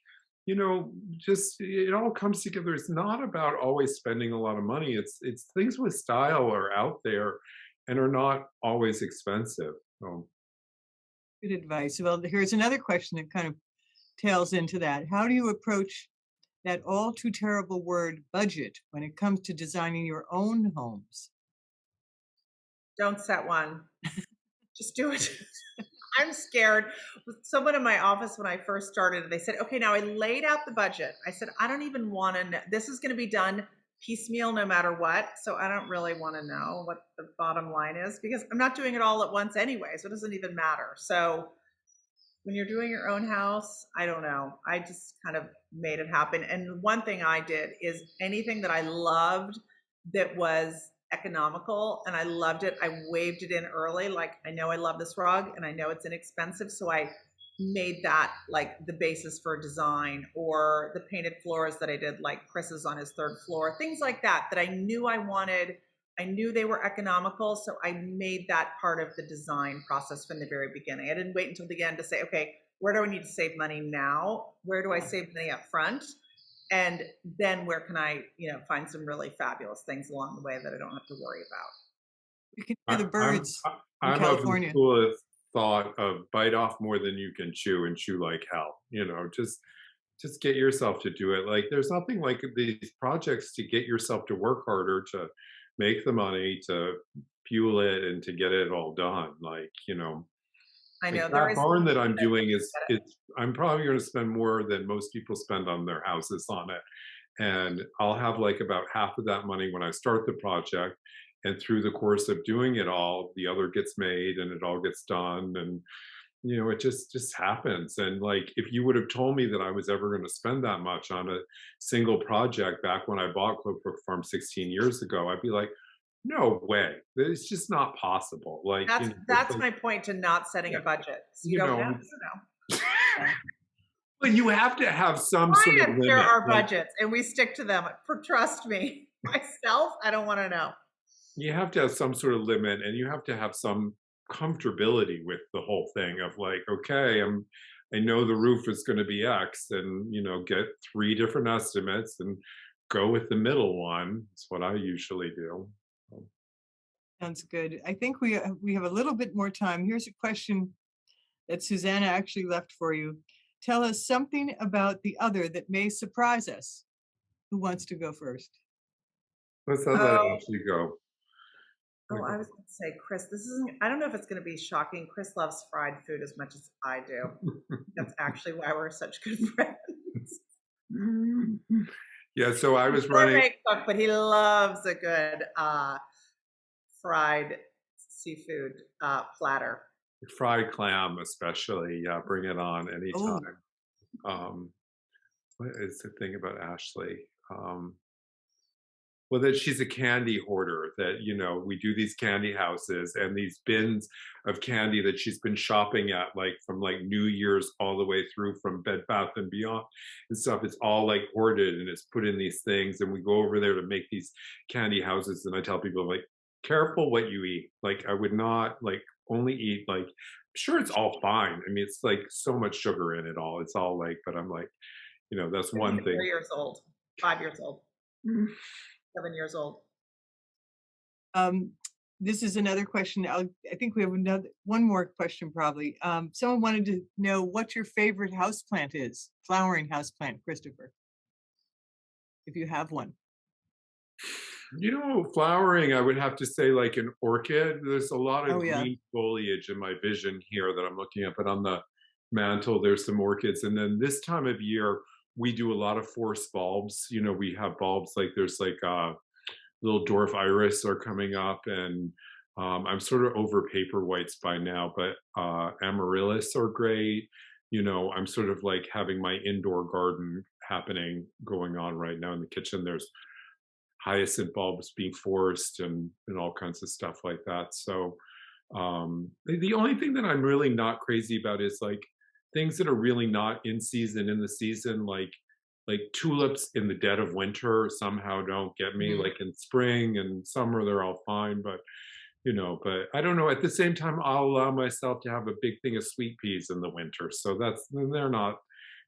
you know, just it all comes together. It's not about always spending a lot of money. It's things with style are out there and are not always expensive. So. Good advice. Well, here's another question that kind of tails into that. How do you approach that all too terrible word budget when it comes to designing your own homes? Don't set one. Just do it. I'm scared. Someone in my office when I first started, they said, okay, now I laid out the budget. I said, I don't even want to know. This is going to be done piecemeal no matter what. So I don't really want to know what the bottom line is, because I'm not doing it all at once anyway. So it doesn't even matter. So when you're doing your own house, I don't know. I just kind of made it happen. And one thing I did is anything that I loved that was economical and I loved it, I waved it in early. Like, I know I love this rug and I know it's inexpensive, so I made that like the basis for design, or the painted floors that I did, like Chris's on his third floor, things like that I knew I wanted. I knew they were economical, so I made that part of the design process from the very beginning. I didn't wait until the end to say, okay, where do I need to save money now? Where do I save money up front? And then where can I, you know, find some really fabulous things along the way that I don't have to worry about? You can hear the birds I'm in California. of the school of thought of bite off more than you can chew and chew like hell. You know, just get yourself to do it. Like, there's nothing like these projects to get yourself to work harder, to make the money, to fuel it, and to get it all done. Like, you know, I know like that barn that I'm doing is I'm probably going to spend more than most people spend on their houses on it. And I'll have like about half of that money when I start the project. And through the course of doing it all, the other gets made and it all gets done. And, you know, it just happens. And like, if you would have told me that I was ever going to spend that much on a single project back when I bought Clove Brook Farm 16 years ago, I'd be like, no way. It's just not possible. Like, that's my point to not setting a budget. So you don't know. But you have to have some sort of limit. There are budgets, and we stick to them. Trust me, myself, I don't want to know. You have to have some sort of limit, and you have to have some comfortability with the whole thing of like, okay, I know the roof is going to be X, and, you know, get 3 different estimates and go with the middle one. That's what I usually do. Sounds good. I think we have a little bit more time. Here's a question that Susanna actually left for you. Tell us something about the other that may surprise us. Who wants to go first? Let's let Oh, Ashley go. I was going to say, Chris, this isn't, I don't know if it's going to be shocking. Chris loves fried food as much as I do. That's actually why we're such good friends. Yeah, so I was He's running. a great cook, but he loves a good fried seafood platter. Fried clam, especially. Yeah, bring it on Oh, anytime. What is the thing about Ashley? Well, that she's a candy hoarder, that, we do these candy houses and these bins of candy that she's been shopping at, like from like New Year's all the way through, from Bed Bath and Beyond and stuff. It's all like hoarded and it's put in these things. And we go over there to make these candy houses. And I tell people, like, careful what you eat. Like, I would not like only eat, like, sure, it's all fine. I mean, it's like so much sugar in it all. It's all like, but I'm like, that's one thing. 4 years old, 5 years old, 7 years old. This is another question. I think we have one more question probably. Someone wanted to know what your favorite houseplant is, flowering houseplant, Christopher, if you have one. Flowering, I would have to say like an orchid. There's a lot of Oh, yeah. green foliage in my vision here that I'm looking at, but on the mantle, there's some orchids. And then this time of year, we do a lot of forced bulbs. We have bulbs like there's like little dwarf iris are coming up, and I'm sort of over paper whites by now, but amaryllis are great. I'm sort of like having my indoor garden going on right now in the kitchen. There's hyacinth bulbs being forced and all kinds of stuff like that. So the only thing that I'm really not crazy about is like things that are really not in the season, like tulips in the dead of winter somehow don't get me. Like in spring and summer, they're all fine, but but I don't know. At the same time, I'll allow myself to have a big thing of sweet peas in the winter. So they're not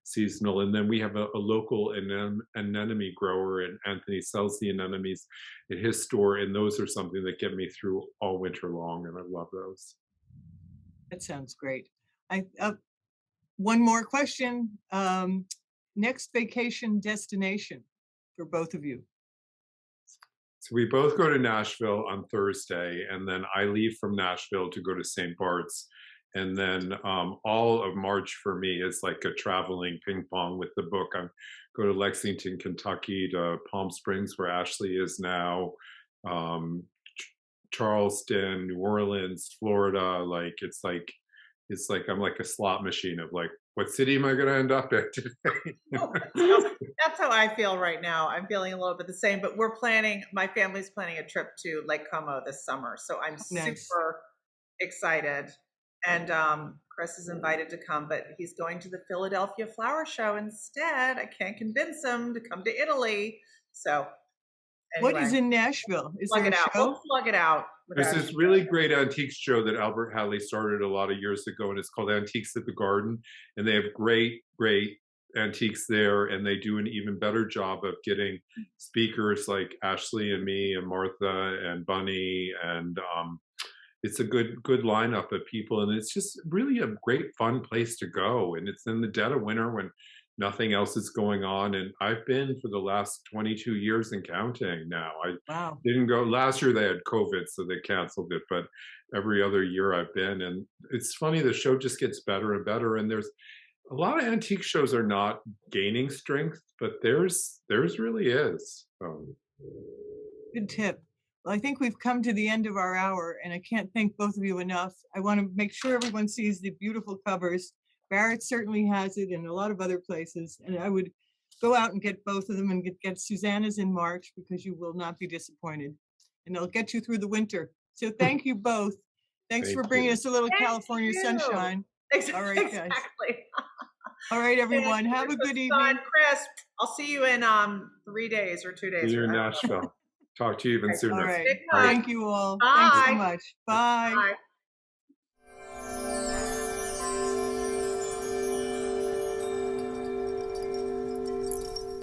seasonal. And then we have a local anemone grower, and Anthony sells the anemones at his store, and those are something that get me through all winter long, and I love those. That sounds great. One more question. Next vacation destination for both of you. So we both go to Nashville on Thursday, and then I leave from Nashville to go to St. Bart's. And then all of March for me is like a traveling ping pong with the book. I go to Lexington, Kentucky, to Palm Springs, where Ashley is now, Charleston, New Orleans, Florida. Like it's like I'm like a slot machine of like, what city am I going to end up at today? That's how I feel right now. I'm feeling a little bit the same, but my family's planning a trip to Lake Como this summer. So I'm super excited. And Chris is invited to come, but he's going to the Philadelphia Flower Show instead. I can't convince him to come to Italy. So anyway, what is in Nashville? Is there a show? We'll plug it out. There's this really great antiques show that Albert Hadley started a lot of years ago, and it's called Antiques at the Garden. And they have great antiques there, and they do an even better job of getting speakers like Ashley and me and Martha and Bunny, and it's a good lineup of people, and it's just really a great fun place to go. And it's in the dead of winter when nothing else is going on. And I've been for the last 22 years and counting now. I didn't go last year. They had COVID, so they canceled it. But every other year I've been, and it's funny, the show just gets better and better. And there's a lot of antique shows are not gaining strength, but theirs really is. Good tip. Well, I think we've come to the end of our hour, and I can't thank both of you enough. I want to make sure everyone sees the beautiful covers. Barrett certainly has it, and a lot of other places. And I would go out and get both of them, and get Susanna's in March, because you will not be disappointed. And they'll get you through the winter. So thank you both. Thanks for bringing us a little California sunshine. Exactly. All right, guys. All right, everyone. Have a good evening. Chris, I'll see you in 3 days or 2 days. See you in Nashville. Talk to you even sooner. All right. Thank you all. Bye. Thanks so much. Bye. Bye.